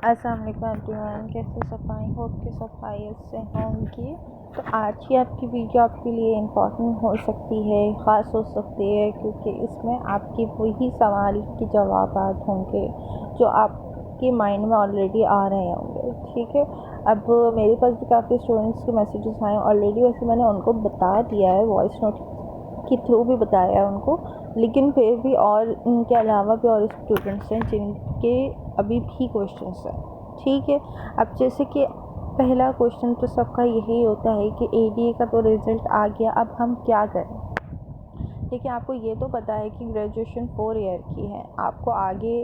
अस्सलाम वालेकुम एवरीवन, कैसे सफाई होप के सफाई से होंगी। तो आज की आपकी वीडियो आपके लिए इम्पोर्टेंट हो सकती है, ख़ास हो सकती है, क्योंकि इसमें आपके वही सवाल के जवाब होंगे जो आपके माइंड में ऑलरेडी आ रहे होंगे। ठीक है, अब मेरे पास भी काफ़ी स्टूडेंट्स के मैसेजेस आए ऑलरेडी, वैसे मैंने उनको बता दिया है, वॉइस नोट के थ्रू भी बताया है उनको, लेकिन फिर भी और इनके अलावा भी और स्टूडेंट्स हैं जिनके अभी भी क्वेश्चंस हैं। ठीक है, अब जैसे कि पहला क्वेश्चन तो सबका यही होता है कि एडीए का तो रिज़ल्ट आ गया, अब हम क्या करें। देखिए, आपको ये तो पता है कि ग्रेजुएशन 4 ईयर की है, आपको आगे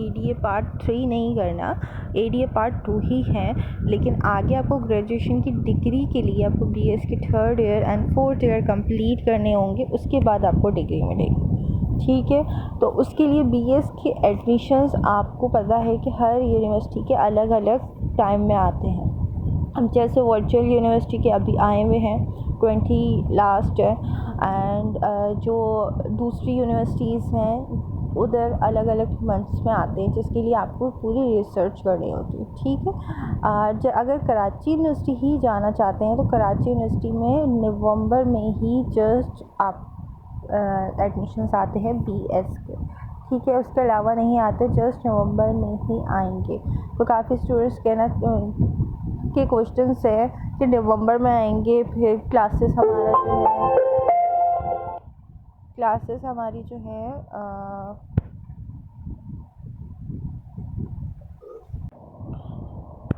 एडीए पार्ट 3 नहीं करना, एडीए पार्ट 2 ही है, लेकिन आगे आपको ग्रेजुएशन की डिग्री के लिए आपको बीएस की 3rd year and 4th year complete करने होंगे, उसके बाद आपको डिग्री मिलेगी। ठीक है, तो उसके लिए बीएस के एडमिशन्स आपको पता है कि हर यूनिवर्सिटी के अलग अलग टाइम में आते हैं। अब जैसे वर्चुअल यूनिवर्सिटी के अभी आए हुए हैं 20 लास्ट है, एंड जो दूसरी यूनिवर्सिटीज़ हैं उधर अलग अलग मंथ्स में आते हैं, जिसके लिए आपको पूरी रिसर्च करनी होती है। ठीक है, अगर कराची यूनिवर्सिटी ही जाना चाहते हैं तो कराची यूनिवर्सिटी में नवंबर में ही जस्ट आप एडमिशन्स आते हैं बीएस के। ठीक है, उसके अलावा नहीं आते, जस्ट नवंबर में ही आएंगे। तो काफ़ी स्टूडेंट्स कहना के क्वेश्चंस है कि नवंबर में आएंगे, फिर क्लासेस हमारी जो है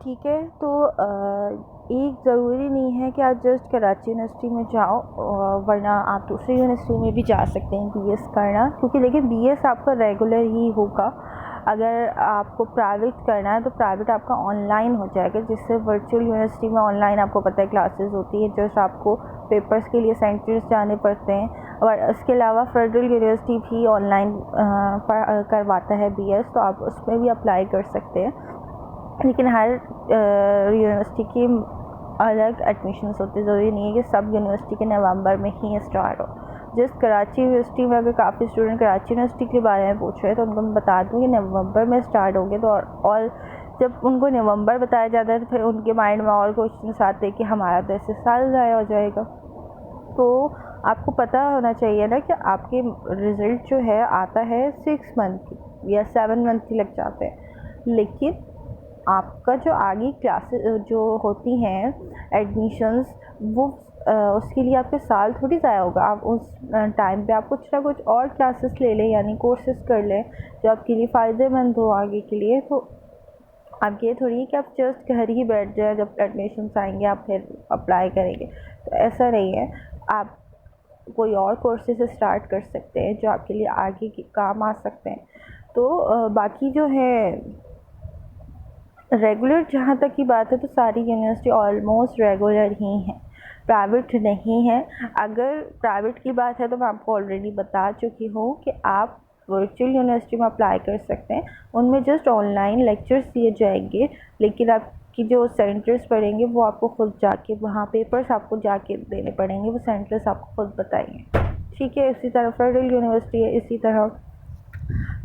ठीक है, तो एक ज़रूरी नहीं है कि आप जस्ट कराची यूनिवर्सिटी में जाओ, वरना आप दूसरी यूनिवर्सिटी में भी जा सकते हैं बीएस करना, क्योंकि लेकिन बीएस आपका रेगुलर ही होगा। अगर आपको प्राइवेट करना है तो प्राइवेट आपका ऑनलाइन हो जाएगा, जिससे वर्चुअल यूनिवर्सिटी में ऑनलाइन आपको पता है क्लासेस होती है, जस्ट आपको पेपर्स के लिए सेंटर्स जाने पड़ते हैं। और इसके अलावा फेडरल यूनिवर्सिटी भी ऑनलाइन करवाता है बीएस, तो आप उसमें भी अप्लाई कर सकते हैं, लेकिन हर यूनिवर्सिटी की अलग एडमिशन्स होते हैं। ज़रूरी नहीं है कि सब यूनिवर्सिटी के नवंबर में ही स्टार्ट हो। जिस कराची यूनिवर्सिटी में अगर काफ़ी स्टूडेंट कराची यूनिवर्सिटी के बारे में पूछ रहे हैं तो उनको मैं बता दूँ कि नवंबर में स्टार्ट होंगे। तो और जब उनको नवंबर बताया जाता है तो फिर उनके माइंड में और क्वेश्चन आते हैं कि हमारा तो ऐसे साल ज़ाया हो जाएगा। तो आपको पता होना चाहिए ना कि आपके रिज़ल्ट जो है आता है 6 मंथ की या 7 मंथ की लग जाते हैं, लेकिन आपका जो आगे क्लासेस जो होती हैं एडमिशन्स, वो उसके लिए आपके साल थोड़ी ज़ाया होगा। आप उस टाइम पे आप कुछ ना कुछ और क्लासेस ले लें, यानी कोर्सेज कर लें जो आपके लिए फ़ायदेमंद हो आगे के लिए। तो आप ये थोड़ी है कि आप जस्ट घर ही बैठ जाए, जब एडमिशन्स आएंगे आप फिर अप्लाई करेंगे, तो ऐसा नहीं है। आप कोई और कोर्सेज स्टार्ट कर सकते हैं जो आपके लिए आगे काम आ सकते हैं। तो बाकी जो है रेगुलर, जहाँ तक की बात है तो सारी यूनिवर्सिटी ऑलमोस्ट रेगुलर ही हैं, प्राइवेट नहीं है। अगर प्राइवेट की बात है तो मैं आपको ऑलरेडी बता चुकी हूँ कि आप वर्चुअल यूनिवर्सिटी में अप्लाई कर सकते हैं, उनमें जस्ट ऑनलाइन लेक्चर्स दिए जाएंगे, लेकिन आपकी जो सेंटर्स पड़ेंगे वो आपको खुद जाके वहाँ पेपर्स आपको जाके देने पड़ेंगे, वो सेंटर्स आपको खुद बताएंगे। ठीक है, इसी तरह फेडरल यूनिवर्सिटी है, इसी तरह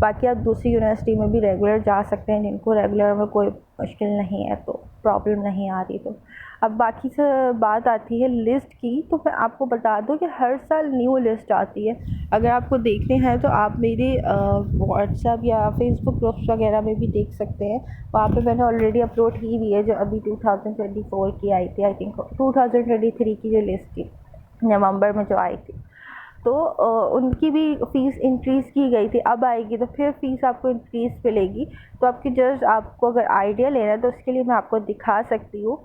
बाकी आप दूसरी यूनिवर्सिटी में भी रेगुलर जा सकते हैं, जिनको रेगुलर में कोई मुश्किल नहीं है, तो प्रॉब्लम नहीं आ रही। तो अब बाकी से बात आती है लिस्ट की, तो मैं आपको बता दूं कि हर साल न्यू लिस्ट आती है। अगर आपको देखने हैं तो आप मेरे व्हाट्सएप या फेसबुक ग्रुप्स वगैरह में भी देख सकते हैं, वहाँ पे मैंने ऑलरेडी अपलोड की हुई है, जो अभी 2024 की आई थी, आई थिंक 2023 की जो लिस्ट थी नवंबर में जो आई थी, तो उनकी भी फ़ीस इंक्रीज़ की गई थी। अब आएगी तो फिर फ़ीस आपको इंक्रीज़ मिलेगी। तो आपकी जस्ट आपको अगर आइडिया लेना है तो उसके लिए मैं आपको दिखा सकती हूँ,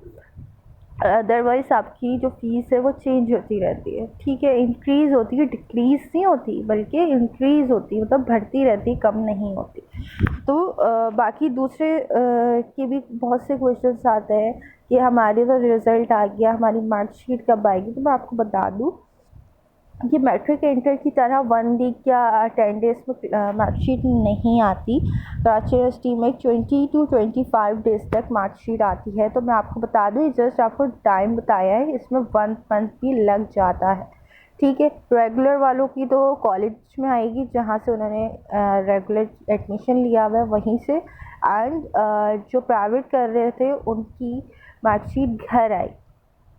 अदरवाइज़ आपकी जो फ़ीस है वो चेंज होती रहती है। ठीक है, इंक्रीज़ होती है, डिक्रीज़ नहीं होती, बल्कि इंक्रीज़ होती है, मतलब बढ़ती रहती, कम नहीं होती। तो बाकी दूसरे के भी बहुत से क्वेश्चंस आते हैं कि हमारे तो रिज़ल्ट आ गया, हमारी मार्कशीट कब आएगी। तो मैं आपको बता दूँ कि मैट्रिक इंटर की तरह 1 वीक या 10 डेज़ में मार्कशीट नहीं आती। कराची यूनिवर्सिटी में 20 to 25 डेज़ तक मार्कशीट आती है। तो मैं आपको बता दूँ, जस्ट आपको टाइम बताया है, इसमें 1 मंथ भी लग जाता है। ठीक है, रेगुलर वालों की तो कॉलेज में आएगी जहाँ से उन्होंने रेगुलर एडमिशन लिया हुआ है वहीं से, एंड जो प्राइवेट कर रहे थे उनकी मार्कशीट घर आई,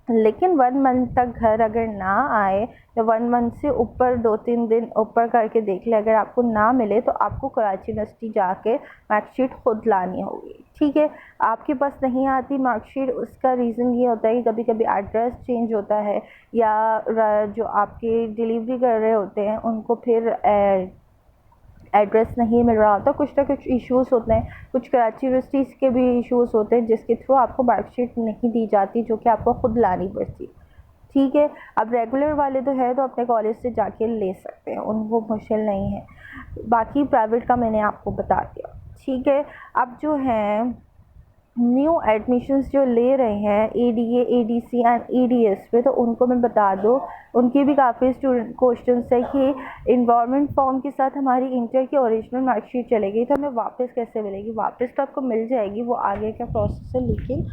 लेकिन 1 मंथ तक घर अगर ना आए या 1 मंथ से ऊपर 2-3 दिन ऊपर करके देख ले, अगर आपको ना मिले तो आपको कराची यूनिवर्सिटी जाके मार्कशीट खुद लानी होगी। ठीक है, आपके पास नहीं आती मार्कशीट, उसका रीज़न ये होता है कि कभी कभी एड्रेस चेंज होता है या जो आपके डिलीवरी कर रहे होते हैं उनको फिर एड्रेस नहीं मिल रहा होता, कुछ ना कुछ इश्यूज़ होते हैं, कुछ कराची यूनिवर्सिटीज़ के भी इश्यूज़ होते हैं जिसके थ्रू आपको मार्कशीट नहीं दी जाती, जो कि आपको खुद लानी पड़ती। ठीक है, अब रेगुलर वाले तो है तो अपने कॉलेज से जाके ले सकते हैं, उनको मुश्किल नहीं है। बाकी प्राइवेट का मैंने आपको बता दिया। ठीक है, अब जो है न्यू एडमिशन्स जो ले रहे हैं एडीए, एडीसी एंड ईडीएस पे, तो उनको मैं बता दूँ, उनके भी काफ़ी स्टूडेंट क्वेश्चंस है कि इन्वायरमेंट फॉर्म के साथ हमारी इंटर की ओरिजिनल मार्कशीट चलेगी तो हमें वापस कैसे मिलेगी। वापस तो आपको मिल जाएगी, वो आगे का प्रोसेस है, लेकिन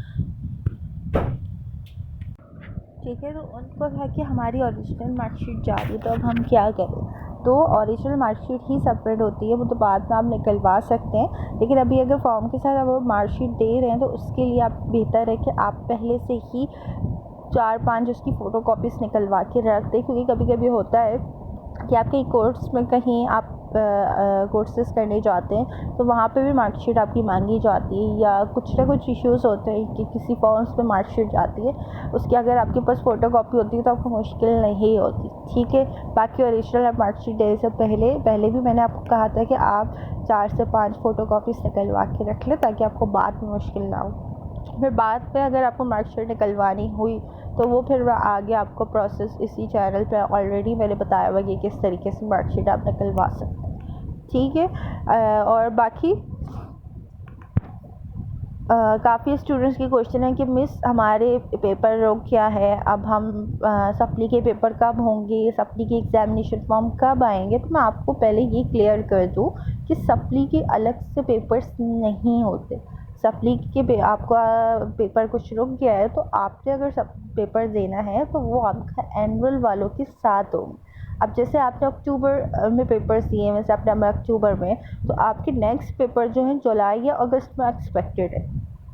ठीक है, तो उनको है कि हमारी ओरिजिनल मार्कशीट जा रही है तो अब हम क्या करें। तो ओरिजिनल मार्कशीट ही सेपरेट होती है, वो तो बाद में आप निकलवा सकते हैं, लेकिन अभी अगर फॉर्म के साथ आप मार्कशीट दे रहे हैं तो उसके लिए आप बेहतर है कि आप पहले से ही 4-5 उसकी फ़ोटो कॉपीज़ निकलवा के रख दें, क्योंकि कभी कभी होता है कि आप कहीं कोर्स में कहीं आप कोर्सेज़ करने जाते हैं तो वहाँ पे भी मार्कशीट आपकी मांगी जाती है, या कुछ ना कुछ इश्यूज़ होते हैं कि किसी फॉर्म्स पे मार्कशीट जाती है, उसकी अगर आपके पास फ़ोटो कॉपी होती है तो आपको मुश्किल नहीं होती। ठीक है, बाकी ओरिजिनल मार्कशीट देने से पहले भी मैंने आपको कहा था कि आप 4 से 5 फ़ोटो कॉपीज़ निकलवा के रख लें ताकि आपको बाद में मुश्किल ना हो। फिर बाद में अगर आपको मार्कशीट निकलवानी हुई तो वो फिर आगे आपको प्रोसेस इसी चैनल पे ऑलरेडी मैंने बताया हुआ कि किस तरीके से मार्कशीट आप निकलवा सकते हैं। ठीक है, और बाकी काफ़ी स्टूडेंट्स की क्वेश्चन है कि मिस हमारे पेपर रोक क्या है, अब हम सप्ली के पेपर कब होंगे, सप्ली के एग्ज़ामिनेशन फॉर्म कब आएंगे। तो मैं आपको पहले ये क्लियर कर दूँ कि सप्ली के अलग से पेपर्स नहीं होते। सप्ली के आपका पेपर कुछ रुक गया है तो आपने अगर सब पेपर देना है तो वो आपका एनुअल वालों के साथ होंगे। अब जैसे आपने अक्टूबर में पेपर्स दिए हैं, सितंबर अक्टूबर में, तो आपके नेक्स्ट पेपर जो है जुलाई या अगस्त में एक्सपेक्टेड है।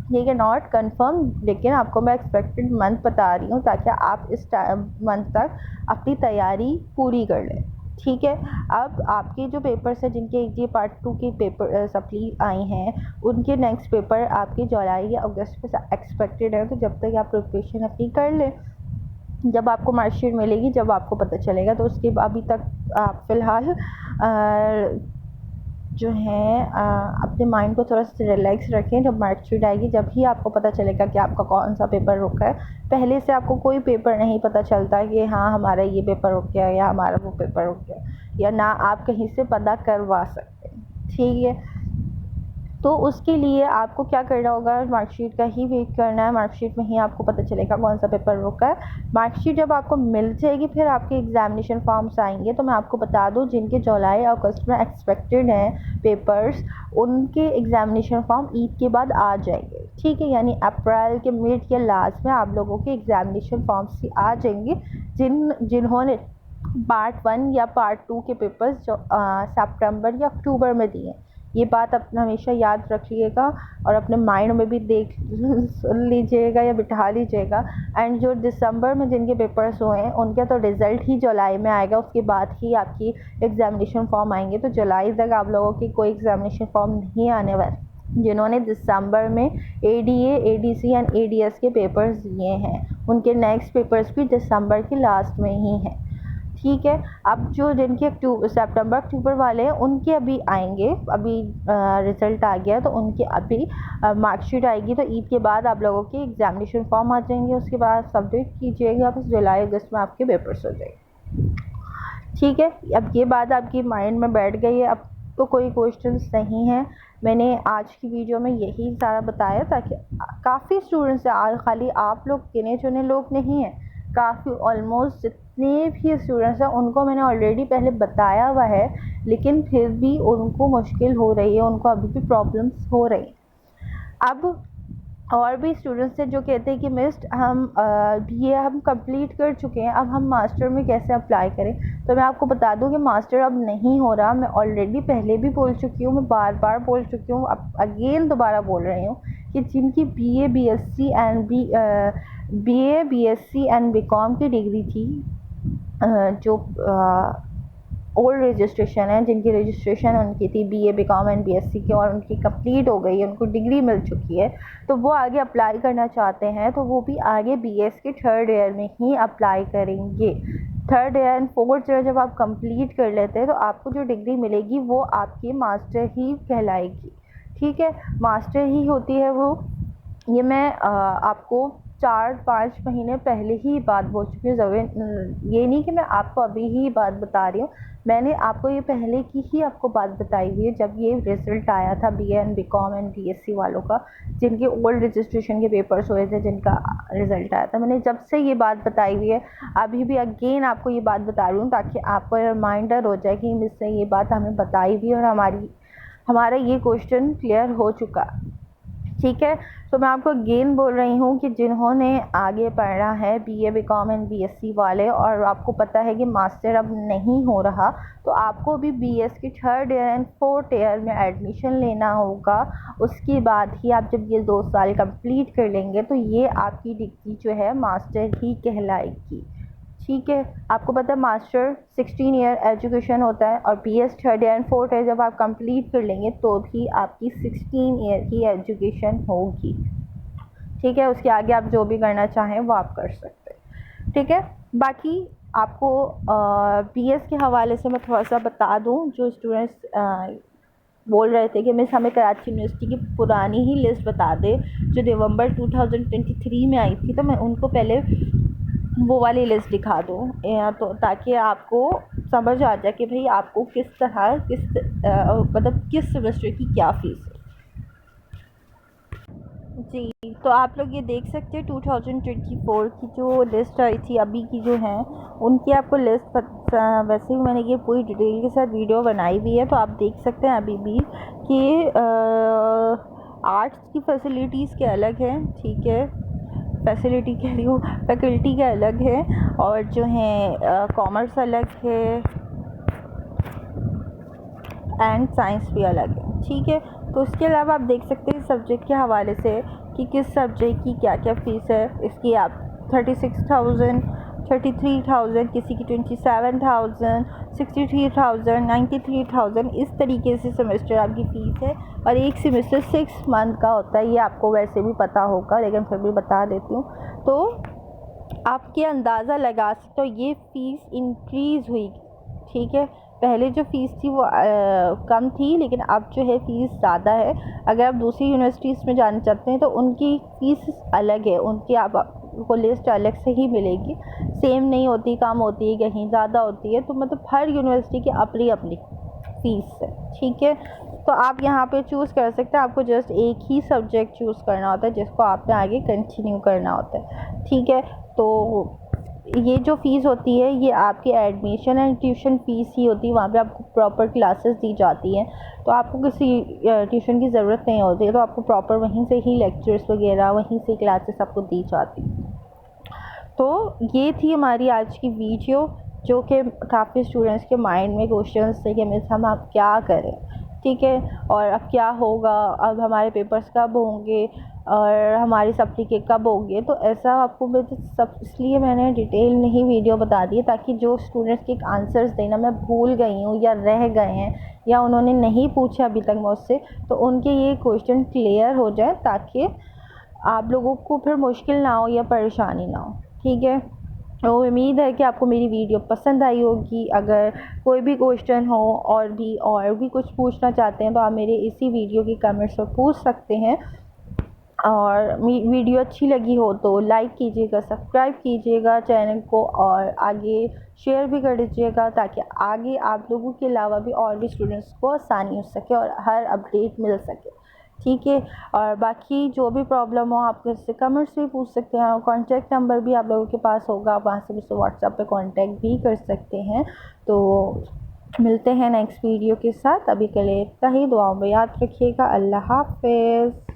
ठीक है, नॉट कंफर्म, लेकिन आपको मैं एक्सपेक्टेड मंथ बता रही हूँ ताकि आप इस मंथ तक अपनी तैयारी पूरी कर लें। ठीक है, अब आपके जो पेपर्स हैं जिनके ये पार्ट 2 के पेपर सप्ली आई हैं, उनके नेक्स्ट पेपर आपके जुलाई या अगस्त में एक्सपेक्टेड है। तो जब तक आप प्रिपरेशन अपनी कर लें, जब आपको मार्कशीट मिलेगी जब आपको पता चलेगा, तो उसके अभी तक आप फ़िलहाल जो है अपने माइंड को थोड़ा सा रिलैक्स रखें। जब मार्कशीट आएगी जब ही आपको पता चलेगा कि आपका कौन सा पेपर रुका है। पहले से आपको कोई पेपर नहीं पता चलता कि हाँ हमारा ये पेपर रुक गया या हमारा वो पेपर रुक गया, या ना आप कहीं से पता करवा सकते हैं। ठीक है, तो उसके लिए आपको क्या करना होगा, मार्कशीट का ही वेट करना है। मार्कशीट में ही आपको पता चलेगा कौन सा पेपर रुका है। मार्कशीट जब आपको मिल जाएगी फिर आपके एग्ज़ामिनेशन फॉर्म्स आएंगे। तो मैं आपको बता दूं, जिनके जुलाई और अगस्त में एक्सपेक्टेड हैं पेपर्स, उनके एग्ज़ामिनेशन फॉर्म ईद के बाद आ जाएंगे। ठीक है, यानी अप्रैल के मिड या लास्ट में आप लोगों के एग्ज़ामिनेशन फॉर्म्स ही आ जाएंगे। जिन्होंने पार्ट 1 या पार्ट 2 के पेपर्स जो सितंबर या अक्टूबर में दिए, ये बात अपना हमेशा याद रखिएगा और अपने माइंड में भी देख लीजिएगा या बिठा लीजिएगा। एंड जो दिसंबर में जिनके पेपर्स हुए हैं उनका तो रिज़ल्ट ही जुलाई में आएगा, उसके बाद ही आपकी एग्ज़ामिनेशन फॉर्म आएंगे। तो जुलाई तक आप लोगों की कोई एग्ज़ामिनेशन फॉर्म नहीं आने वाले। जिन्होंने दिसंबर में एडीए, एडीसी एंड एडीएस के पेपर्स दिए हैं उनके नेक्स्ट पेपर्स भी दिसंबर के लास्ट में ही हैं। ठीक है, अब जो जिनके सितंबर अक्टूबर वाले हैं उनके अभी आएंगे, अभी रिज़ल्ट आ गया तो उनके अभी मार्कशीट आएगी। तो ईद के बाद आप लोगों के एग्ज़ामिनेशन फॉर्म आ जाएंगे, उसके बाद सबमिट कीजिएगा, बस जुलाई अगस्त में आपके पेपर्स हो जाएंगे। ठीक है, अब ये बात आपकी माइंड में बैठ गई है, अब तो कोई क्वेश्चंस नहीं है। मैंने आज की वीडियो में यही सारा बताया ताकि काफ़ी स्टूडेंट्स हैं, खाली आप लोग गिने चुने लोग नहीं हैं, काफ़ी ऑलमोस्ट जितने भी स्टूडेंट्स हैं उनको मैंने ऑलरेडी पहले बताया हुआ है, लेकिन फिर भी उनको मुश्किल हो रही है, उनको अभी भी प्रॉब्लम्स हो रही हैं। अब और भी स्टूडेंट्स हैं जो कहते हैं कि मिस हम BA हम कंप्लीट कर चुके हैं, अब हम मास्टर में कैसे अप्लाई करें। तो मैं आपको बता दूं कि मास्टर अब नहीं हो रहा। मैं ऑलरेडी पहले भी बोल चुकी हूँ, मैं बार बार बोल चुकी हूँ, अब अगेन दोबारा बोल रही हूँ कि जिनकी BA BSc एंड BCom की डिग्री थी, जो ओल्ड रजिस्ट्रेशन है, जिनकी रजिस्ट्रेशन उनकी थी BA BCom एंड BSc की और उनकी कंप्लीट हो गई है, उनको डिग्री मिल चुकी है, तो वो आगे अप्लाई करना चाहते हैं तो वो भी आगे BS के 3rd ईयर में ही अप्लाई करेंगे। 3rd year and 4th year जब आप कंप्लीट कर लेते हैं तो आपको जो डिग्री मिलेगी वो आपकी मास्टर ही कहलाएगी। ठीक है, मास्टर ही होती है वो। ये मैं आपको 4-5 महीने पहले ही बात बोल चुकी हूँ। ये नहीं कि मैं आपको अभी ही बात बता रही हूँ, मैंने आपको ये पहले की ही आपको बात बताई हुई है जब ये रिज़ल्ट आया था BA and BCom and BSc वालों का, जिनके ओल्ड रजिस्ट्रेशन के पेपर्स हुए थे, जिनका रिज़ल्ट आया था। मैंने जब से ये बात बताई हुई है, अभी भी अगेन आपको ये बात बता रही हूँ ताकि आपको रिमाइंडर हो जाए कि मिस ने ये बात हमें बताई हुई है और हमारा ये क्वेश्चन क्लियर हो चुका। ठीक है, तो मैं आपको अगेन बोल रही हूँ कि जिन्होंने आगे पढ़ना है BA BCom एंड BSc वाले, और आपको पता है कि मास्टर अब नहीं हो रहा, तो आपको भी BS के 3rd year and 4th year में एडमिशन लेना होगा। उसके बाद ही आप जब ये 2 साल कंप्लीट कर लेंगे तो ये आपकी डिग्री जो है मास्टर ही कहलाएगी। ठीक है, आपको पता है मास्टर 16 ईयर एजुकेशन होता है और BS 3rd year and 4th year जब आप कंप्लीट कर लेंगे तो भी आपकी 16 ईयर की एजुकेशन होगी। ठीक है, उसके आगे आप जो भी करना चाहें वो आप कर सकते हैं। ठीक है, बाकी आपको BS के हवाले से मैं थोड़ा सा बता दूं, जो स्टूडेंट्स बोल रहे थे कि मिस हमें कराची यूनिवर्सिटी की पुरानी ही लिस्ट बता दे जो नवंबर 2023 में आई थी, तो मैं उनको पहले वो वाली लिस्ट दिखा दूँ, तो ताकि आपको समझ आ जाए कि भाई आपको किस तरह मतलब किस सेमेस्टर की क्या फ़ीस है। जी, तो आप लोग ये देख सकते हैं 2024 की जो लिस्ट आई थी अभी की जो है उनकी आपको लिस्ट वैसे ही मैंने ये पूरी डिटेल के साथ वीडियो बनाई हुई है, तो आप देख सकते हैं अभी भी कि आर्ट्स की फैसिलिटीज़ के अलग हैं। ठीक है, फैसिलिटी कह रही हूँ, फैकल्टी के अलग है, और जो है कॉमर्स अलग है एंड साइंस भी अलग है। ठीक है, तो उसके अलावा आप देख सकते हैं सब्जेक्ट के हवाले से कि किस सब्जेक्ट की क्या क्या फ़ीस है। इसकी आप 36,000, 33,000, किसी की 27,000, 63,000, 93,000, इस तरीके से सेमेस्टर आपकी फ़ीस है। और एक सेमेस्टर 6 मंथ का होता है, ये आपको वैसे भी पता होगा लेकिन फिर भी बता देती हूँ, तो आपके अंदाज़ा लगा सकते हो ये फ़ीस इंक्रीज़ हुई। ठीक है, पहले जो फ़ीस थी वो कम थी, लेकिन अब जो है फ़ीस ज़्यादा है। अगर आप दूसरी यूनिवर्सिटीज़ में जाना चाहते हैं तो उनकी फ़ीस अलग है, उनकी आपको लिस्ट अलग से ही मिलेगी, सेम नहीं होती, कम होती है, कहीं ज़्यादा होती है, तो मतलब हर यूनिवर्सिटी की अपनी अपनी फ़ीस है। ठीक है, तो आप यहाँ पे चूज़ कर सकते हैं, आपको जस्ट एक ही सब्जेक्ट चूज़ करना होता है जिसको आपने आगे कंटिन्यू करना होता है। ठीक है, तो ये जो फ़ीस होती है ये आपकी एडमिशन एंड ट्यूशन फ़ीस ही होती है, वहाँ पे आपको प्रॉपर क्लासेस दी जाती हैं, तो आपको किसी ट्यूशन की ज़रूरत नहीं होती है, तो आपको प्रॉपर वहीं से ही लेक्चर्स वगैरह वहीं से क्लासेस आपको दी जाती हैं। तो ये थी हमारी आज की वीडियो, जो कि काफ़ी स्टूडेंट्स के माइंड में क्वेश्चंस थे कि मिस हम अब क्या करें। ठीक है, और अब क्या होगा, अब हमारे पेपर्स कब होंगे और हमारी सप्ली के कब होंगे, तो ऐसा आपको मैं सब इसलिए मैंने डिटेल में ही वीडियो बता दी है ताकि जो स्टूडेंट्स के आंसर्स देना मैं भूल गई हूँ या रह गए हैं या उन्होंने नहीं पूछा अभी तक मुझसे, तो उनके ये क्वेश्चन क्लियर हो जाए ताकि आप लोगों को फिर मुश्किल ना हो या परेशानी ना हो। ठीक है, तो उम्मीद है कि आपको मेरी वीडियो पसंद आई होगी। अगर कोई भी क्वेश्चन हो और भी कुछ पूछना चाहते हैं तो आप मेरे इसी वीडियो के कमेंट्स में पूछ सकते हैं, और वीडियो अच्छी लगी हो तो लाइक कीजिएगा, सब्सक्राइब कीजिएगा चैनल को, और आगे शेयर भी कर दीजिएगा ताकि आगे आप लोगों के अलावा भी और भी स्टूडेंट्स को आसानी हो सके और हर अपडेट मिल सके। ठीक है, और बाकी जो भी प्रॉब्लम हो आप मुझसे कमेंट्स भी पूछ सकते हैं, और कॉन्टैक्ट नंबर भी आप लोगों के पास होगा, आप वहाँ से मुझसे व्हाट्सएप पे कांटेक्ट भी कर सकते हैं। तो मिलते हैं नेक्स्ट वीडियो के साथ, अभी के लिए इतना ही। दुआओं में याद रखिएगा। अल्लाह हाफ़िज़।